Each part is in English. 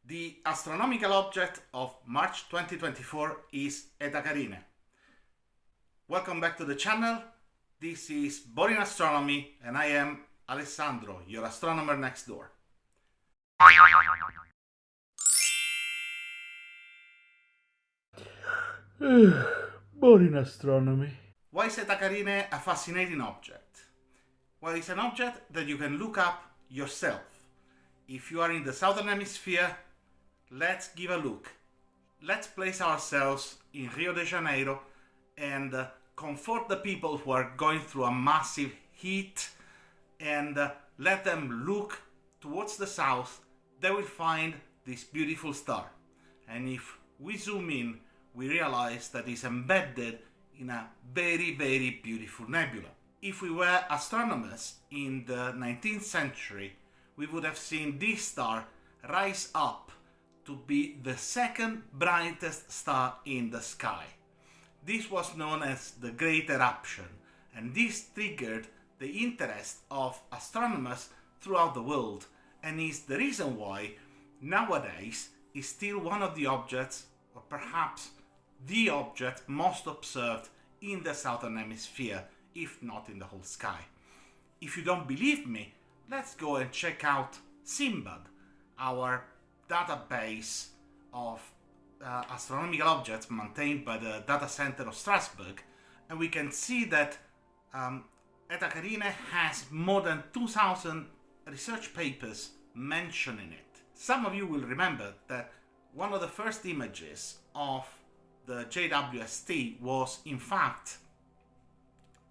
The astronomical object of March 2024 is eta Carinae. Welcome back to the channel. This is Boring Astronomy and I am Alessandro, your astronomer next door. Boring astronomy. Why is eta Carinae a fascinating object? Well, it's an object that you can look up yourself. If you are in the southern hemisphere, let's give a look. Let's place ourselves in Rio de Janeiro and comfort the people who are going through a massive heat and let them look towards the south. They will find this beautiful star. And if we zoom in, we realize that it's embedded in a very, very beautiful nebula. If we were astronomers in the 19th century, we would have seen this star rise up to be the second brightest star in the sky. This was known as the Great Eruption, and this triggered the interest of astronomers throughout the world, and is the reason why nowadays is still one of the objects, or perhaps the object most observed in the southern hemisphere, if not in the whole sky. If you don't believe me, let's go and check out Simbad, our database of astronomical objects maintained by the data center of Strasbourg, and we can see that eta Carinae has more than 2,000 research papers mentioning it. Some of you will remember that one of the first images of the JWST was in fact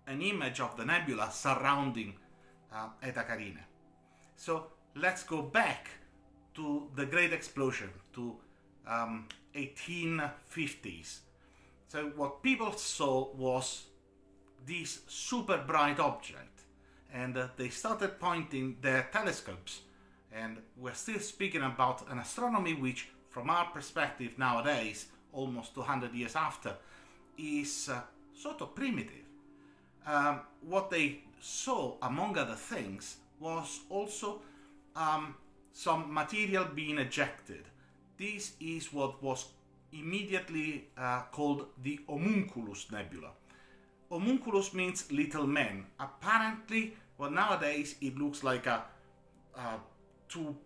an image of the nebula surrounding eta Carinae. So let's go back to the Great Explosion, to 1850s. So what people saw was this super bright object, and they started pointing their telescopes, and we're still speaking about an astronomy which, from our perspective nowadays, almost 200 years after, is sort of primitive. What they saw, among other things, was also some material being ejected. This is what was immediately called the Homunculus Nebula. Homunculus means little man. Apparently, well, nowadays it looks like two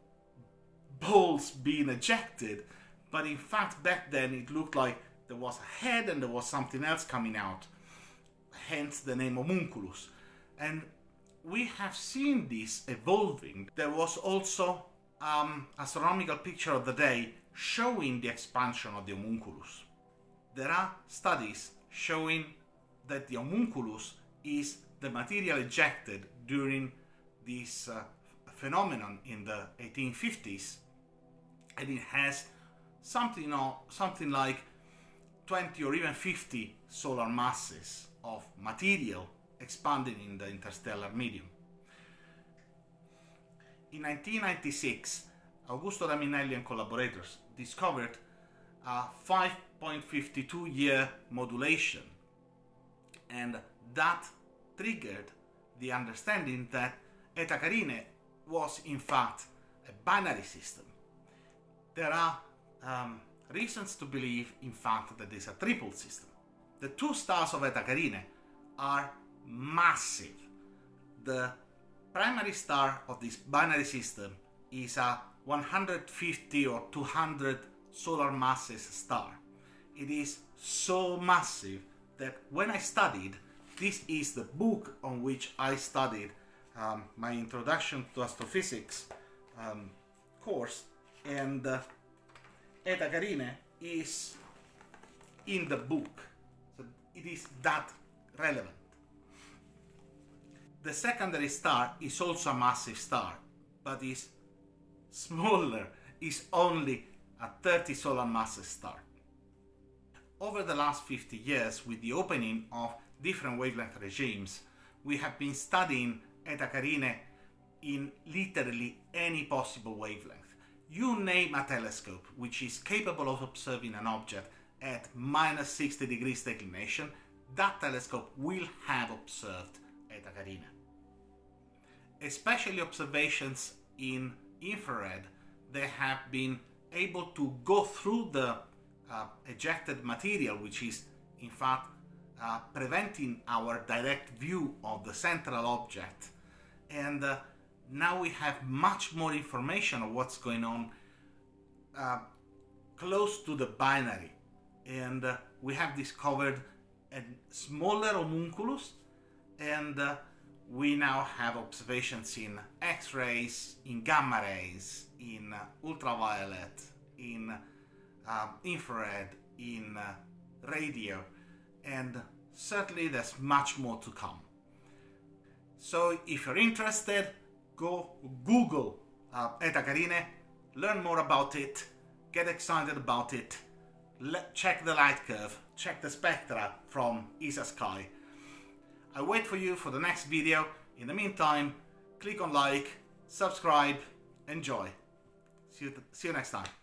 balls being ejected, but in fact back then it looked like there was a head and there was something else coming out, hence the name Homunculus. And we have seen this evolving. There was also astronomical picture of the day showing the expansion of the homunculus. There are studies showing that the homunculus is the material ejected during this phenomenon in the 1850s, and it has something like 20 or even 50 solar masses of material expanding in the interstellar medium. In 1996, Augusto Daminelli and collaborators discovered a 5.52 year modulation, and that triggered the understanding that eta Carinae was in fact a binary system. There are reasons to believe in fact that it's a triple system. The two stars of eta Carinae are massive. The primary star of this binary system is a 150 or 200 solar masses star. It is so massive that when I studied, this is the book on which I studied my Introduction to Astrophysics course, and eta Carinae is in the book. So it is that relevant. The secondary star is also a massive star, but is smaller, is only a 30 solar masses star. Over the last 50 years, with the opening of different wavelength regimes, we have been studying eta Carinae in literally any possible wavelength. You name a telescope which is capable of observing an object at minus 60 degrees declination, that telescope will have observed eta Carinae. Especially observations in infrared, they have been able to go through the ejected material, which is in fact preventing our direct view of the central object. And now we have much more information of what's going on close to the binary. And we have discovered a smaller homunculus, and we now have observations in X-rays, in gamma rays, in ultraviolet, in infrared, in radio, and certainly there's much more to come. So if you're interested, go Google eta Carinae, learn more about it, get excited about it, check the light curve, check the spectra from ESA Sky. I'll wait for you for the next video. In the meantime, click on like, subscribe, enjoy. See you next time.